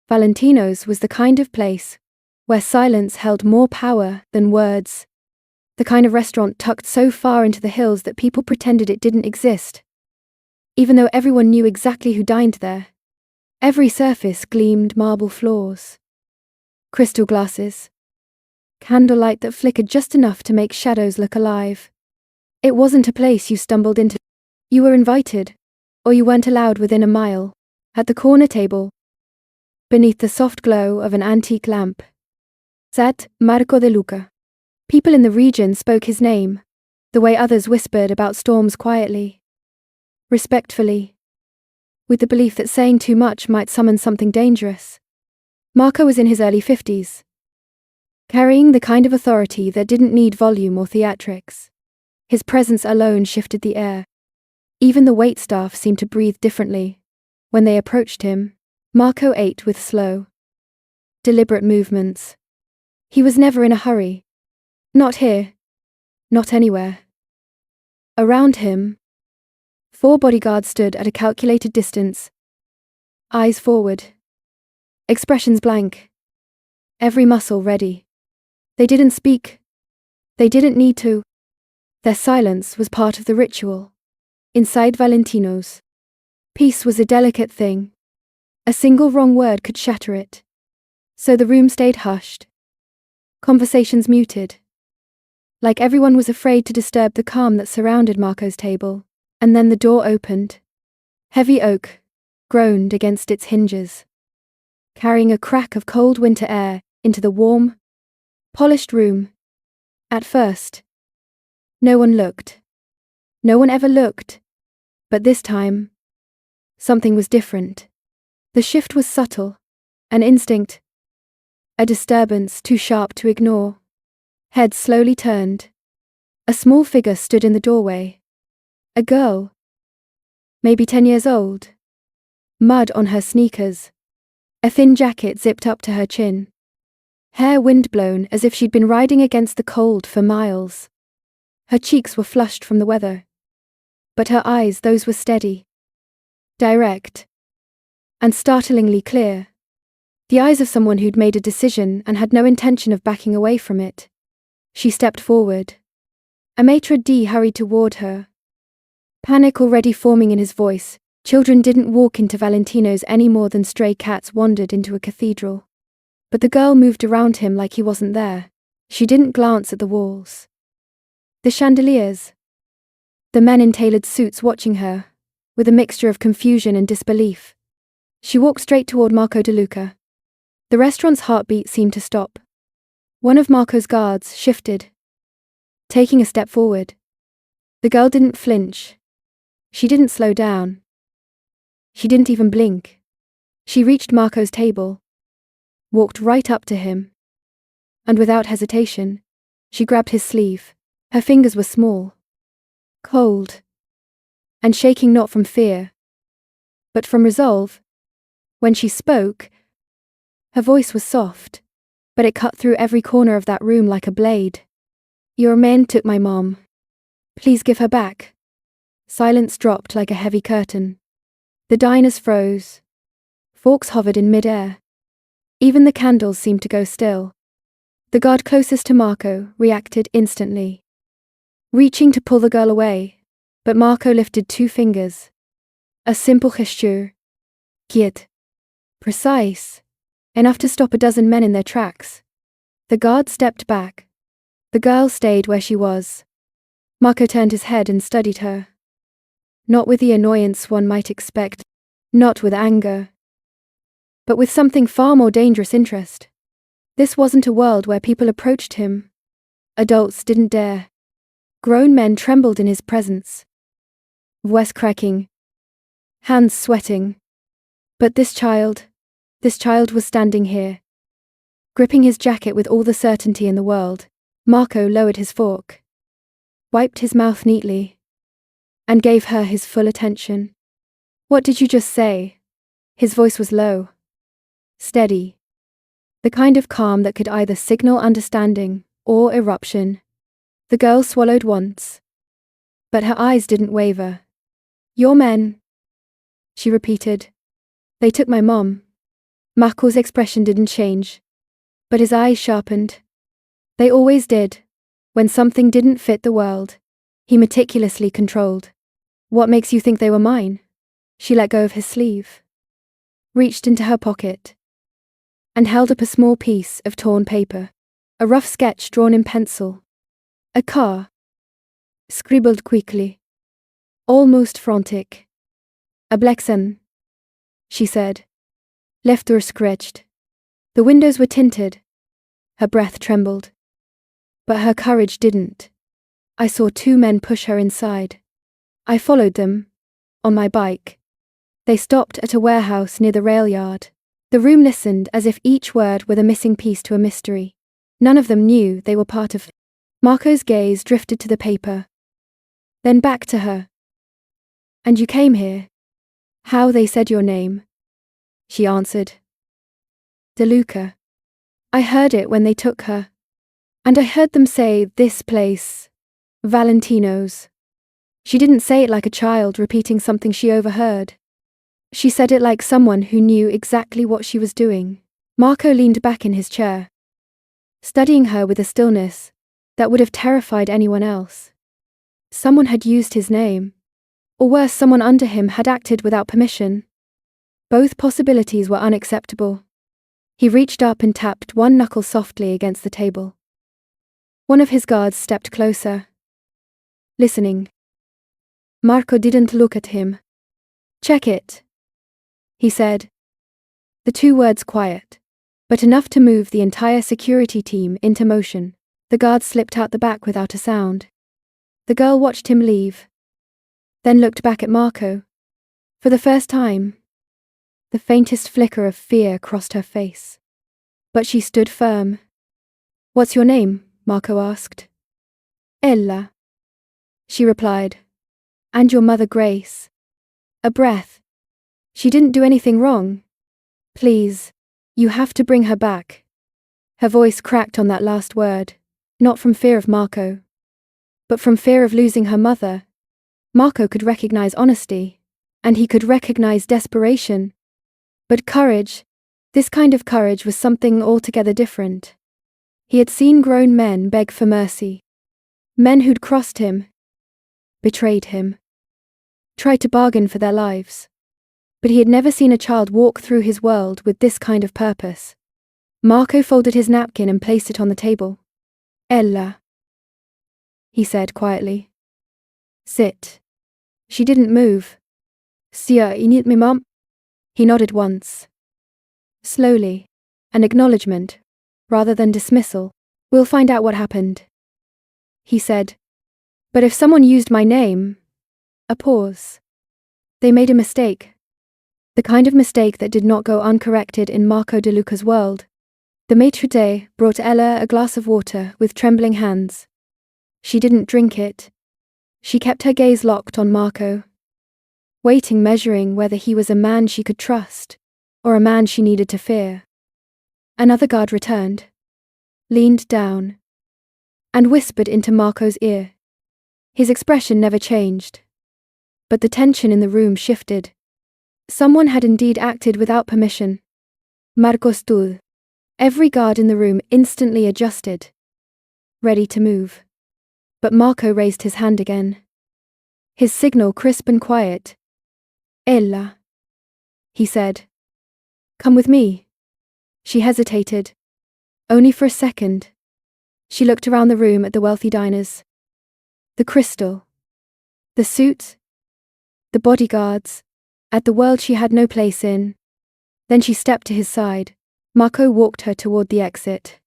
Valentino's was the kind of place where silence held more power than words. The kind of restaurant tucked so far into the hills that people pretended it didn't exist. Even though everyone knew exactly who dined there. Every surface gleamed marble floors. Crystal glasses. Candlelight that flickered just enough to make shadows look alive. It wasn't a place you stumbled into. You were invited, or you weren't allowed within a mile, at the corner table, beneath the soft glow of an antique lamp, sat Marco De Luca. People in the region spoke his name, the way others whispered about storms quietly, respectfully, with the belief that saying too much might summon something dangerous. Marco was in his early 50s, carrying the kind of authority that didn't need volume or theatrics. His presence alone shifted the air. Even the waitstaff seemed to breathe differently. When they approached him, Marco ate with slow, deliberate movements. He was never in a hurry. Not here. Not anywhere. Around him, 4 bodyguards stood at a calculated distance, eyes forward, expressions blank, every muscle ready. They didn't speak. They didn't need to. Their silence was part of the ritual. Inside Valentino's, peace was a delicate thing. A single wrong word could shatter it. So the room stayed hushed. Conversations muted. Like everyone was afraid to disturb the calm that surrounded Marco's table. And then the door opened. Heavy oak groaned against its hinges, carrying a crack of cold winter air into the warm, polished room. At first, no one looked. No one ever looked. But this time, something was different. The shift was subtle, an instinct, a disturbance too sharp to ignore. Heads slowly turned. A small figure stood in the doorway. A girl, maybe 10 years old. Mud on her sneakers. A thin jacket zipped up to her chin. Hair windblown as if she'd been riding against the cold for miles. Her cheeks were flushed from the weather. But her eyes, those were steady, direct, and startlingly clear. The eyes of someone who'd made a decision and had no intention of backing away from it. She stepped forward. A maitre d' hurried toward her. Panic already forming in his voice. Children didn't walk into Valentino's any more than stray cats wandered into a cathedral. But the girl moved around him like he wasn't there. She didn't glance at the walls, the chandeliers, the men in tailored suits watching her, with a mixture of confusion and disbelief. She walked straight toward Marco De Luca. The restaurant's heartbeat seemed to stop. One of Marco's guards shifted, taking a step forward. The girl didn't flinch. She didn't slow down. She didn't even blink. She reached Marco's table, walked right up to him, and without hesitation, she grabbed his sleeve. Her fingers were small, cold, and shaking not from fear, but from resolve. When she spoke, her voice was soft, but it cut through every corner of that room like a blade. "Your man took my mom. Please give her back." Silence dropped like a heavy curtain. The diners froze. Forks hovered in mid-air. Even the candles seemed to go still. The guard closest to Marco reacted instantly, reaching to pull the girl away, but Marco lifted 2 fingers. A simple gesture. Quiet. Precise. Enough to stop a dozen men in their tracks. The guard stepped back. The girl stayed where she was. Marco turned his head and studied her. Not with the annoyance one might expect, not with anger, but with something far more dangerous interest. This wasn't a world where people approached him. Adults didn't dare. Grown men trembled in his presence. Voice cracking. Hands sweating. But this child was standing here. Gripping his jacket with all the certainty in the world, Marco lowered his fork, wiped his mouth neatly, and gave her his full attention. "What did you just say?" His voice was low, steady, the kind of calm that could either signal understanding or eruption. The girl swallowed once, but her eyes didn't waver. "Your men," she repeated. "They took my mom." Marco's expression didn't change, but his eyes sharpened. They always did. When something didn't fit the world, he meticulously controlled. What makes you think they were mine? She let go of his sleeve, reached into her pocket, and held up a small piece of torn paper. A rough sketch drawn in pencil. A car. Scribbled quickly. Almost frantic. A black sun, she said. Left door scratched. The windows were tinted. Her breath trembled. But her courage didn't. I saw two men push her inside. I followed them, on my bike. They stopped at a warehouse near the rail yard. The room listened as if each word were the missing piece to a mystery. None of them knew they were part of. Marco's gaze drifted to the paper, then back to her. And you came here. How they said your name. She answered. De Luca. I heard it when they took her. And I heard them say, this place. Valentino's. She didn't say it like a child repeating something she overheard. She said it like someone who knew exactly what she was doing. Marco leaned back in his chair, studying her with a stillness that would have terrified anyone else. Someone had used his name. Or worse, someone under him had acted without permission. Both possibilities were unacceptable. He reached up and tapped one knuckle softly against the table. One of his guards stepped closer, listening. Marco didn't look at him. Check it, he said. The two words quiet, but enough to move the entire security team into motion. The guard slipped out the back without a sound. The girl watched him leave, then looked back at Marco. For the first time, the faintest flicker of fear crossed her face. But she stood firm. What's your name? Marco asked. Ella, she replied. And your mother Grace. A breath. She didn't do anything wrong. Please, you have to bring her back. Her voice cracked on that last word, not from fear of Marco, but from fear of losing her mother. Marco could recognize honesty, and he could recognize desperation. But courage, this kind of courage was something altogether different. He had seen grown men beg for mercy. Men who'd crossed him, betrayed him, tried to bargain for their lives. But he had never seen a child walk through his world with this kind of purpose. Marco folded his napkin and placed it on the table. Ella, he said quietly. Sit. She didn't move. Sia init me mum. He nodded once. Slowly, an acknowledgement, rather than dismissal. We'll find out what happened, he said. But if someone used my name... A pause. They made a mistake. The kind of mistake that did not go uncorrected in Marco De Luca's world. The maitre d' brought Ella a glass of water with trembling hands. She didn't drink it. She kept her gaze locked on Marco, waiting, measuring whether he was a man she could trust, or a man she needed to fear. Another guard returned, leaned down, and whispered into Marco's ear. His expression never changed, but the tension in the room shifted. Someone had indeed acted without permission. Marco stood. Every guard in the room instantly adjusted, ready to move. But Marco raised his hand again. His signal crisp and quiet. Ella, he said. Come with me. She hesitated. Only for a second. She looked around the room at the wealthy diners. The crystal. The suit. The bodyguards. At the world she had no place in. Then she stepped to his side. Marco walked her toward the exit.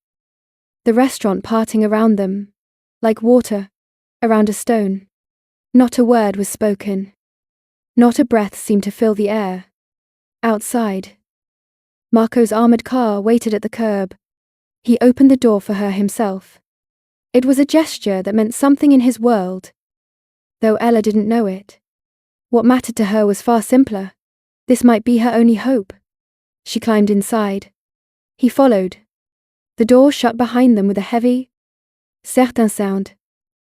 The restaurant parting around them, like water, around a stone. Not a word was spoken. Not a breath seemed to fill the air. Outside, Marco's armored car waited at the curb. He opened the door for her himself. It was a gesture that meant something in his world, though Ella didn't know it. What mattered to her was far simpler. This might be her only hope. She climbed inside. He followed. The door shut behind them with a heavy, certain sound.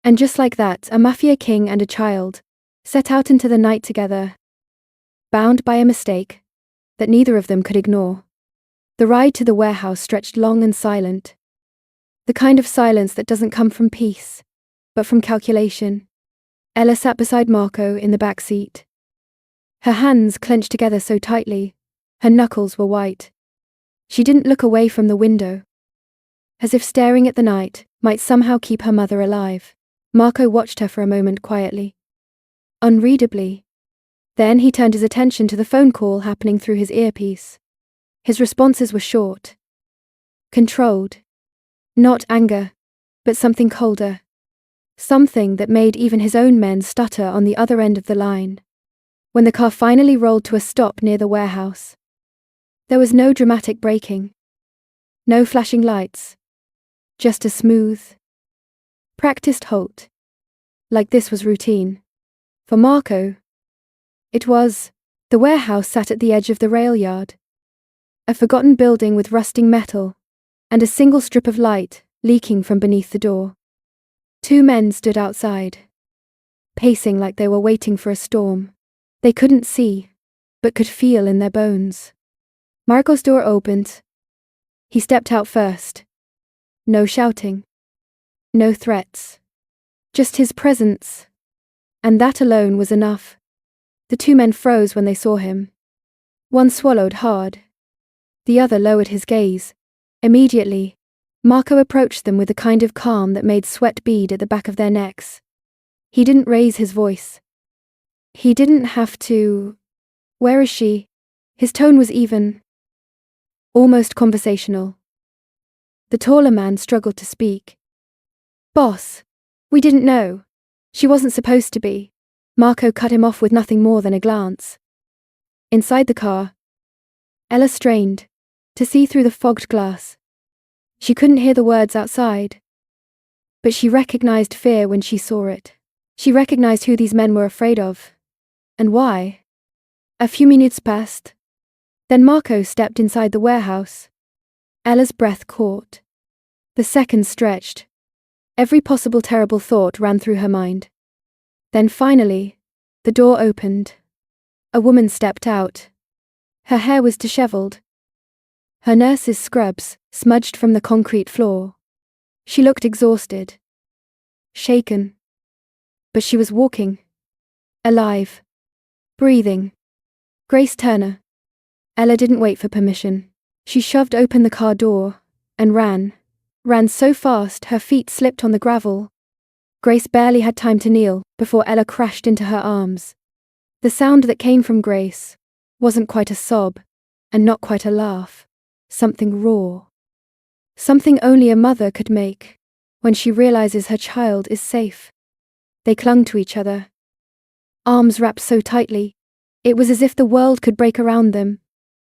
And just like that, a mafia king and a child set out into the night together, bound by a mistake that neither of them could ignore. The ride to the warehouse stretched long and silent. The kind of silence that doesn't come from peace, but from calculation. Ella sat beside Marco in the back seat. Her hands clenched together so tightly, her knuckles were white. She didn't look away from the window, as if staring at the night might somehow keep her mother alive. Marco watched her for a moment quietly, unreadably. Then he turned his attention to the phone call happening through his earpiece. His responses were short, controlled. Not anger, but something colder. Something that made even his own men stutter on the other end of the line. When the car finally rolled to a stop near the warehouse, there was no dramatic braking. No flashing lights. Just a smooth, practiced halt. Like this was routine. For Marco, it was. The warehouse sat at the edge of the rail yard. A forgotten building with rusting metal, and a single strip of light leaking from beneath the door. Two men stood outside, pacing like they were waiting for a storm. They couldn't see, but could feel in their bones. Marco's door opened. He stepped out first. No shouting. No threats. Just his presence. And that alone was enough. The two men froze when they saw him. One swallowed hard. The other lowered his gaze. Immediately, Marco approached them with a kind of calm that made sweat bead at the back of their necks. He didn't raise his voice. He didn't have to. Where is she? His tone was even, almost conversational. The taller man struggled to speak. Boss, we didn't know. She wasn't supposed to be. Marco cut him off with nothing more than a glance. Inside the car, Ella strained to see through the fogged glass. She couldn't hear the words outside, but she recognized fear when she saw it. She recognized who these men were afraid of, and why. A few minutes passed. Then Marco stepped inside the warehouse. Ella's breath caught. The seconds stretched. Every possible terrible thought ran through her mind. Then finally, the door opened. A woman stepped out. Her hair was disheveled. Her nurse's scrubs smudged from the concrete floor. She looked exhausted, shaken. But she was walking. Alive. Breathing. Grace Turner. Ella didn't wait for permission. She shoved open the car door and ran. Ran so fast her feet slipped on the gravel. Grace barely had time to kneel before Ella crashed into her arms. The sound that came from Grace wasn't quite a sob, and not quite a laugh. Something raw. Something only a mother could make when she realizes her child is safe. They clung to each other. Arms wrapped so tightly, it was as if the world could break around them,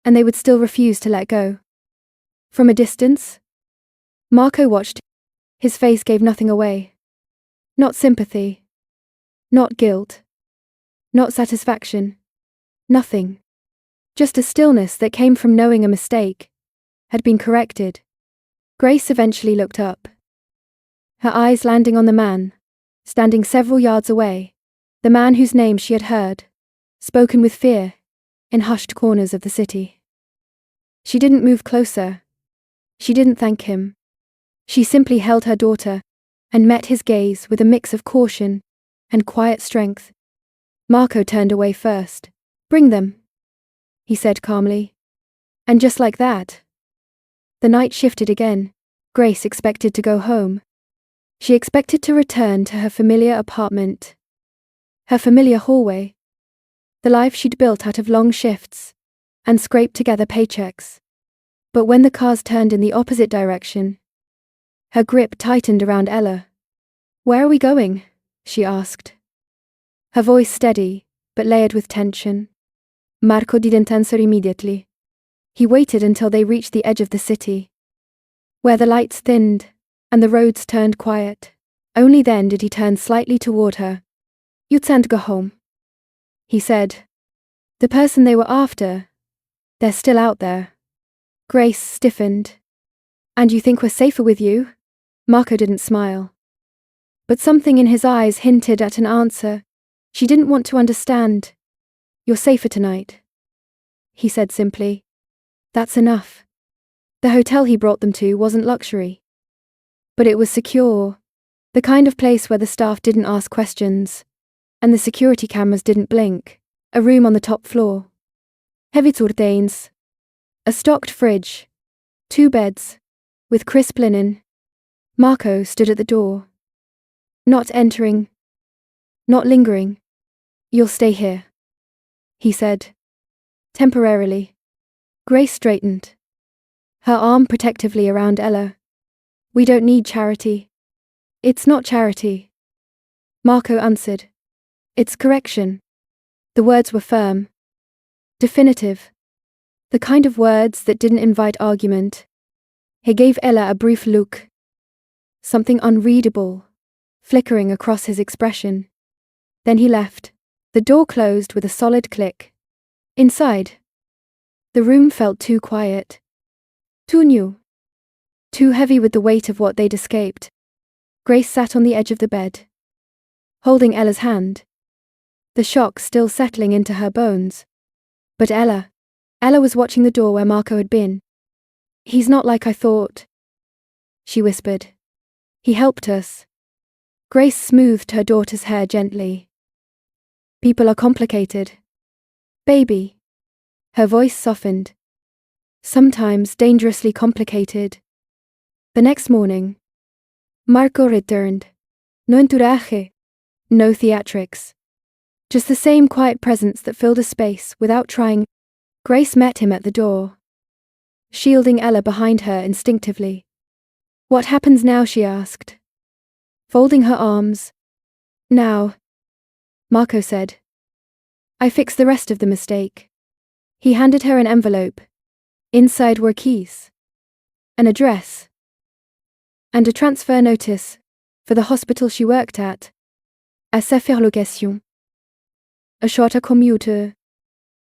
and they would still refuse to let go. From a distance, Marco watched. His face gave nothing away. Not sympathy. Not guilt. Not satisfaction. Nothing. Just a stillness that came from knowing a mistake had been corrected. Grace eventually looked up. Her eyes landing on the man, standing several yards away, the man whose name she had heard, spoken with fear, in hushed corners of the city. She didn't move closer. She didn't thank him. She simply held her daughter, and met his gaze with a mix of caution and quiet strength. Marco turned away first. "Bring them," he said calmly. And just like that, the night shifted again. Grace expected to go home. She expected to return to her familiar apartment, her familiar hallway, the life she'd built out of long shifts and scraped together paychecks. But when the cars turned in the opposite direction, her grip tightened around Ella. "Where are we going?" she asked. Her voice steady, but layered with tension. Marco didn't answer immediately. He waited until they reached the edge of the city, where the lights thinned and the roads turned quiet. Only then did he turn slightly toward her. "You can't go home," he said. "The person they were after, they're still out there." Grace stiffened. "And you think we're safer with you?" Marco didn't smile. But something in his eyes hinted at an answer she didn't want to understand. "You're safer tonight," he said simply. "That's enough." The hotel he brought them to wasn't luxury. But it was secure. The kind of place where the staff didn't ask questions, and the security cameras didn't blink. A room on the top floor. Heavy curtains. A stocked fridge. 2 beds. With crisp linen. Marco stood at the door. Not entering. Not lingering. "You'll stay here," he said. Temporarily. Grace straightened. Her arm protectively around Ella. "We don't need charity." "It's not charity," Marco answered. "It's correction." The words were firm. Definitive. The kind of words that didn't invite argument. He gave Ella a brief look. Something unreadable, flickering across his expression. Then he left. The door closed with a solid click. Inside, the room felt too quiet. Too new. Too heavy with the weight of what they'd escaped. Grace sat on the edge of the bed, holding Ella's hand. The shock still settling into her bones. But Ella was watching the door where Marco had been. "He's not like I thought," she whispered. "He helped us." Grace smoothed her daughter's hair gently. "People are complicated. Baby." Her voice softened. "Sometimes dangerously complicated." The next morning, Marco returned. No entourage. No theatrics. Just the same quiet presence that filled a space without trying. Grace met him at the door, shielding Ella behind her instinctively. "What happens now?" she asked, folding her arms. "Now," Marco said, "I fix the rest of the mistake." He handed her an envelope. Inside were keys, an address, and a transfer notice for the hospital she worked at. À sa faire location. A shorter commute.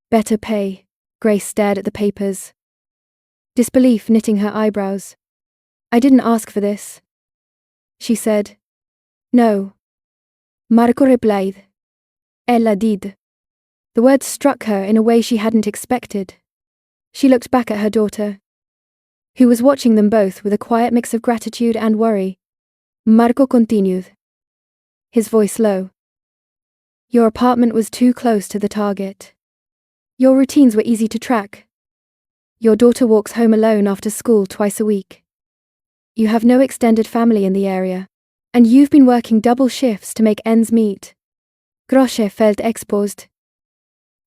Better pay. Grace stared at the papers, disbelief knitting her eyebrows. "I didn't ask for this," she said. "No." Marco replied. "Ella did." The words struck her in a way she hadn't expected. She looked back at her daughter, who was watching them both with a quiet mix of gratitude and worry. Marco continued, his voice low. "Your apartment was too close to the target. Your routines were easy to track. Your daughter walks home alone after school twice a week. You have no extended family in the area, and you've been working double shifts to make ends meet." Grosse felt exposed.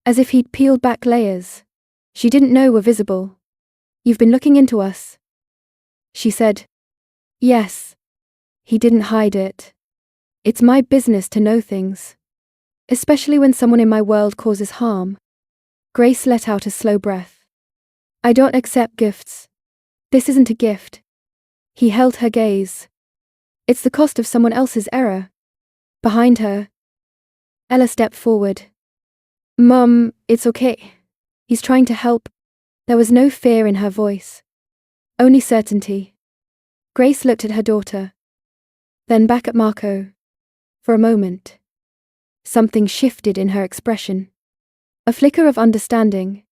As if he'd peeled back layers she didn't know were visible. "You've been looking into us," she said. "Yes." He didn't hide it. "It's my business to know things, especially when someone in my world causes harm." Grace let out a slow breath. "I don't accept gifts. This isn't a gift." He held her gaze. "It's the cost of someone else's error." Behind her, Ella stepped forward. "Mum, it's okay. He's trying to help." There was no fear in her voice, only certainty. Grace looked at her daughter, then back at Marco. For a moment, something shifted in her expression. A flicker of understanding.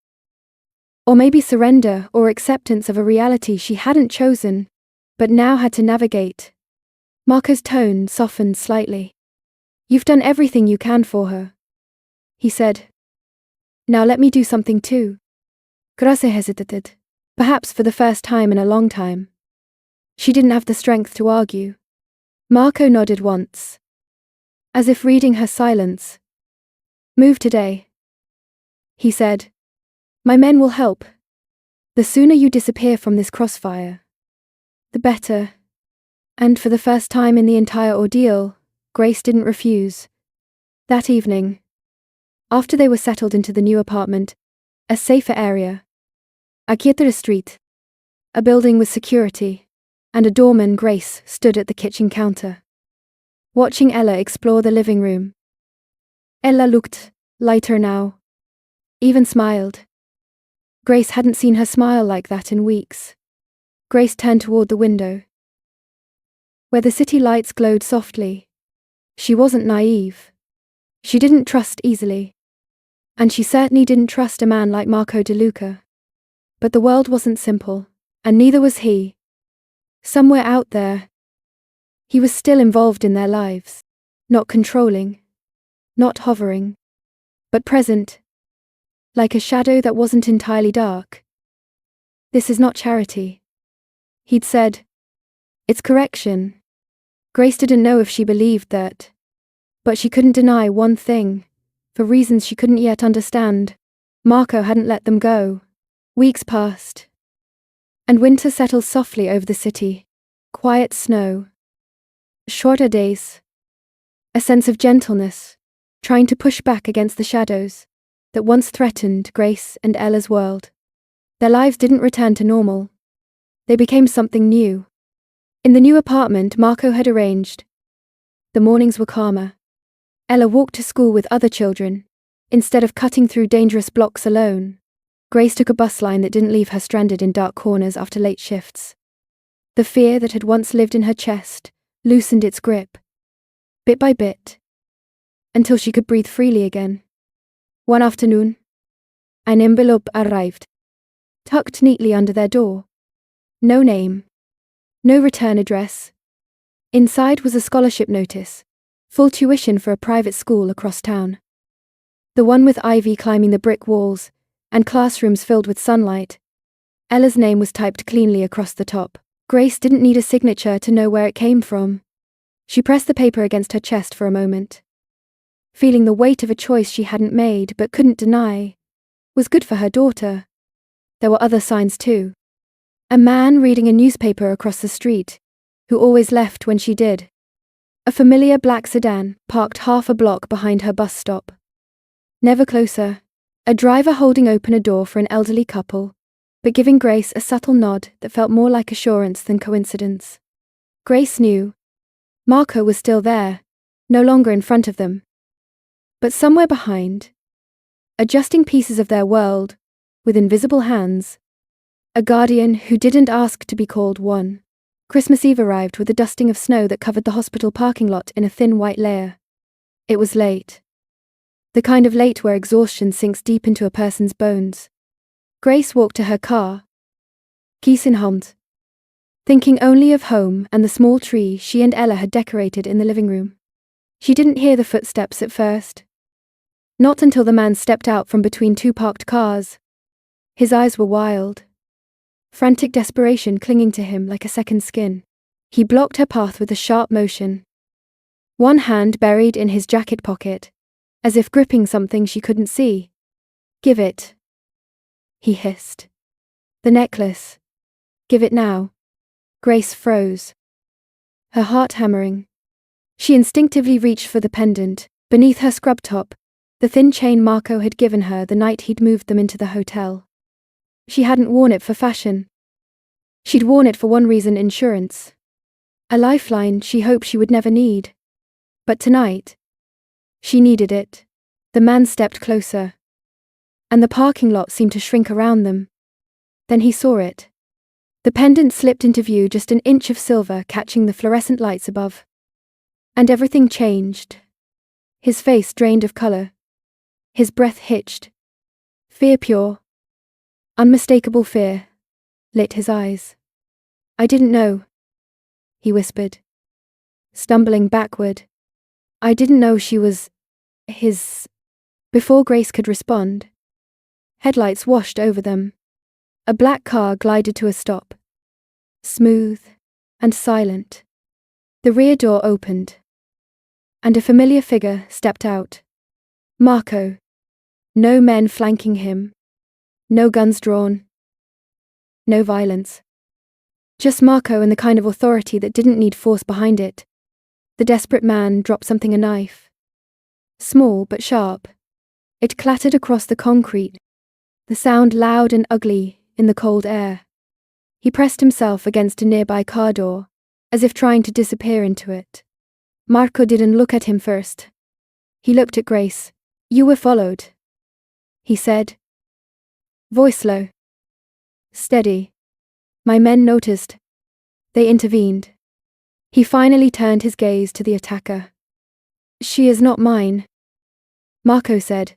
Or maybe surrender or acceptance of a reality she hadn't chosen, but now had to navigate. Marco's tone softened slightly. "You've done everything you can for her," he said. "Now let me do something too." Grace hesitated, perhaps for the first time in a long time. She didn't have the strength to argue. Marco nodded once, as if reading her silence. "Move today," he said. "My men will help. The sooner you disappear from this crossfire, the better." And for the first time in the entire ordeal, Grace didn't refuse. That evening, after they were settled into the new apartment, a safer area, a quieter street, a building with security, and a doorman, Grace stood at the kitchen counter, watching Ella explore the living room. Ella looked lighter now, even smiled. Grace hadn't seen her smile like that in weeks. Grace turned toward the window, where the city lights glowed softly. She wasn't naive. She didn't trust easily. And she certainly didn't trust a man like Marco De Luca. But the world wasn't simple, And neither was he. Somewhere out there, he was still involved in their lives. Not controlling. Not hovering. But present. Like a shadow that wasn't entirely dark. This is not charity. He'd said. It's correction. Grace didn't know if she believed that. But she couldn't deny one thing. For reasons she couldn't yet understand, Marco hadn't let them go. Weeks passed. And winter settled softly over the city. Quiet snow. Shorter days. A sense of gentleness, trying to push back against the shadows that once threatened Grace and Ella's world. Their lives didn't return to normal. They became something new. In the new apartment Marco had arranged, the mornings were calmer. Ella walked to school with other children, instead of cutting through dangerous blocks alone. Grace took a bus line that didn't leave her stranded in dark corners after late shifts. The fear that had once lived in her chest loosened its grip, bit by bit, until she could breathe freely again. One afternoon, an envelope arrived, tucked neatly under their door. No name, no return address. Inside was a scholarship notice, full tuition for a private school across town. The one with ivy climbing the brick walls, and classrooms filled with sunlight. Ella's name was typed cleanly across the top. Grace didn't need a signature to know where it came from. She pressed the paper against her chest for a moment, feeling the weight of a choice she hadn't made but couldn't deny. Was good for her daughter. There were other signs too. A man reading a newspaper across the street, who always left when she did. A familiar black sedan, parked half a block behind her bus stop. Never closer. A driver holding open a door for an elderly couple, but giving Grace a subtle nod that felt more like assurance than coincidence. Grace knew. Marco was still there, no longer in front of them. But somewhere behind, adjusting pieces of their world, with invisible hands, a guardian who didn't ask to be called one. Christmas Eve arrived with a dusting of snow that covered the hospital parking lot in a thin white layer. It was late. The kind of late where exhaustion sinks deep into a person's bones. Grace walked to her car, keys in hand, thinking only of home and the small tree she and Ella had decorated in the living room. She didn't hear the footsteps at first. Not until the man stepped out from between two parked cars. His eyes were wild. Frantic desperation clinging to him like a second skin. He blocked her path with a sharp motion. One hand buried in his jacket pocket, as if gripping something she couldn't see. Give it, he hissed. The necklace. Give it now. Grace froze, her heart hammering. She instinctively reached for the pendant, beneath her scrub top, the thin chain Marco had given her the night he'd moved them into the hotel. She hadn't worn it for fashion. She'd worn it for one reason: insurance. A lifeline she hoped she would never need. But tonight, she needed it. The man stepped closer, and the parking lot seemed to shrink around them. Then he saw it. The pendant slipped into view, just an inch of silver catching the fluorescent lights above. And everything changed. His face drained of color. His breath hitched. Fear, pure, unmistakable fear, lit his eyes. I didn't know, he whispered, stumbling backward. I didn't know she was his. Before Grace could respond, headlights washed over them. A black car glided to a stop. Smooth and silent. The rear door opened, and a familiar figure stepped out. Marco. No men flanking him. No guns drawn. No violence. Just Marco and the kind of authority that didn't need force behind it. The desperate man dropped something, a knife. Small but sharp. It clattered across the concrete, the sound loud and ugly in the cold air. He pressed himself against a nearby car door, as if trying to disappear into it. Marco didn't look at him first. He looked at Grace. You were followed, he said. Voice low. Steady. My men noticed. They intervened. He finally turned his gaze to the attacker. She is not mine, Marco said,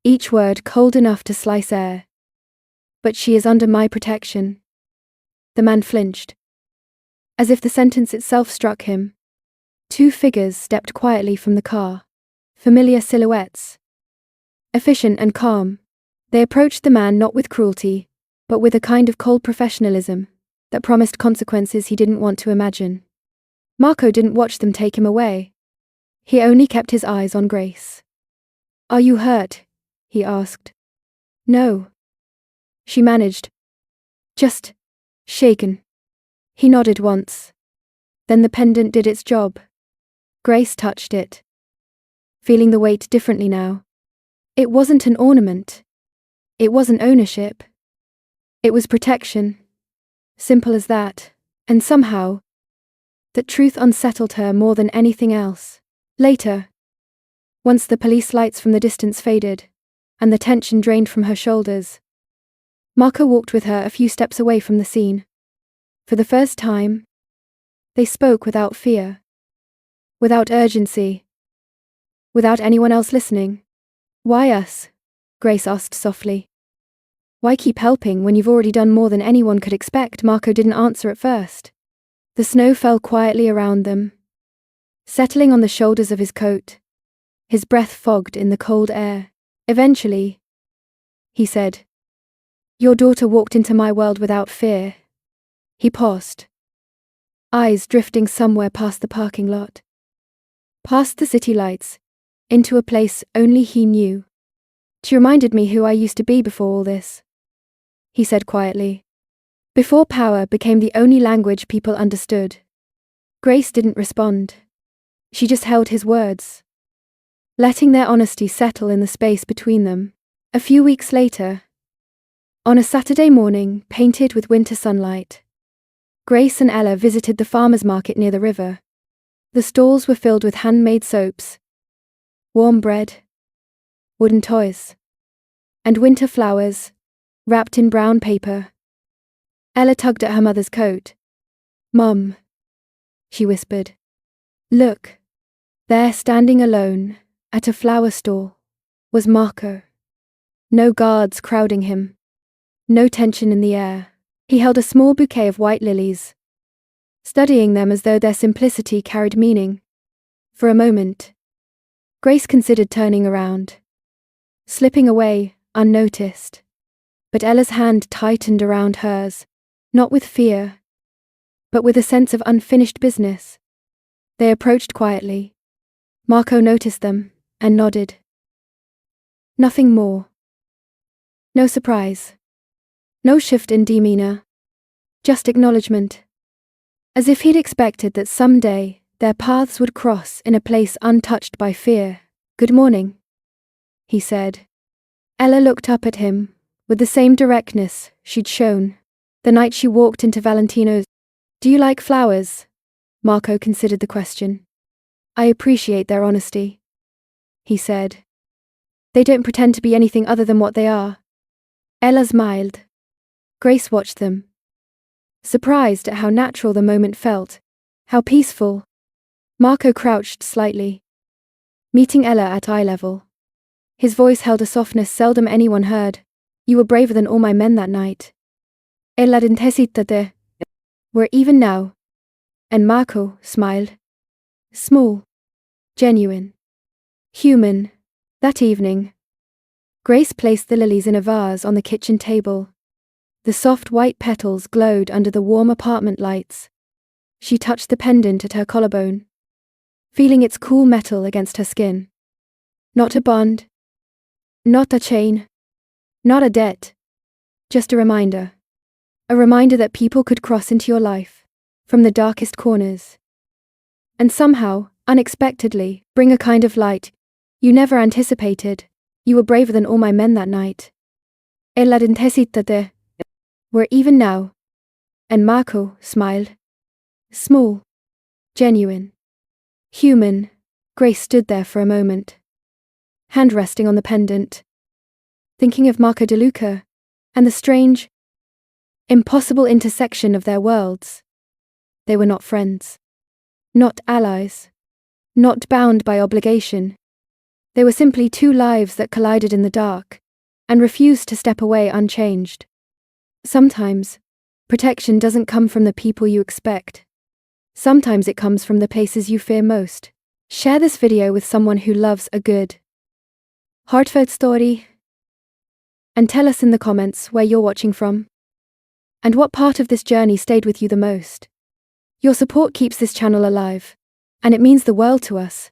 each word cold enough to slice air. But she is under my protection. The man flinched. As if the sentence itself struck him. Two figures stepped quietly from the car. Familiar silhouettes. Efficient and calm. They approached the man not with cruelty, but with a kind of cold professionalism that promised consequences he didn't want to imagine. Marco didn't watch them take him away. He only kept his eyes on Grace. "Are you hurt?" he asked. "No." She managed. "Just shaken." He nodded once. Then the pendant did its job. Grace touched it, feeling the weight differently now. It wasn't an ornament. It wasn't ownership. It was protection. Simple as that. And somehow, that truth unsettled her more than anything else. Later, once the police lights from the distance faded, and the tension drained from her shoulders, Marco walked with her a few steps away from the scene. For the first time, they spoke without fear, without urgency, without anyone else listening. "Why us?" Grace asked softly. "Why keep helping when you've already done more than anyone could expect?" Marco didn't answer at first. The snow fell quietly around them, settling on the shoulders of his coat. His breath fogged in the cold air. "Eventually," he said, "your daughter walked into my world without fear." He paused, eyes drifting somewhere past the parking lot, past the city lights, into a place only he knew. "She reminded me who I used to be before all this," he said quietly. "Before power became the only language people understood." Grace didn't respond. She just held his words, letting their honesty settle in the space between them. A few weeks later, on a Saturday morning painted with winter sunlight, Grace and Ella visited the farmer's market near the river. The stalls were filled with handmade soaps, warm bread, wooden toys, and winter flowers, wrapped in brown paper. Ella tugged at her mother's coat. "Mom," she whispered. "Look, there standing alone, at a flower stall, was Marco. No guards crowding him. No tension in the air. He held a small bouquet of white lilies, studying them as though their simplicity carried meaning. For a moment, Grace considered turning around, slipping away, unnoticed. But Ella's hand tightened around hers, not with fear, but with a sense of unfinished business. They approached quietly. Marco noticed them, and nodded. Nothing more. No surprise. No shift in demeanor. Just acknowledgement. As if he'd expected that someday their paths would cross in a place untouched by fear. "Good morning," he said. Ella looked up at him, with the same directness she'd shown the night she walked into Valentino's. "Do you like flowers?" Marco considered the question. "I appreciate their honesty," he said. "They don't pretend to be anything other than what they are." Ella smiled. Grace watched them, surprised at how natural the moment felt, how peaceful. Marco crouched slightly, meeting Ella at eye level. His voice held a softness seldom anyone heard. "You were braver than all my men that night. E la intensità were even now." And Marco smiled. Small, genuine, human. That evening, Grace placed the lilies in a vase on the kitchen table. The soft white petals glowed under the warm apartment lights. She touched the pendant at her collarbone, feeling its cool metal against her skin. Not a bond, not a chain, not a debt. Just a reminder. A reminder that people could cross into your life, from the darkest corners, and somehow, unexpectedly, bring a kind of light you never anticipated. "You were braver than all my men that night. E la intensità were even now." And Marco smiled. Small, genuine, human. Grace stood there for a moment, hand resting on the pendant, thinking of Marco De Luca, and the strange, impossible intersection of their worlds. They were not friends, not allies, not bound by obligation. They were simply two lives that collided in the dark, and refused to step away unchanged. Sometimes, Protection doesn't come from the people you expect. Sometimes it comes from the places you fear most. Share this video with someone who loves a good, heartfelt story. And tell us in the comments where you're watching from and what part of this journey stayed with you the most. Your support keeps this channel alive, and it means the world to us.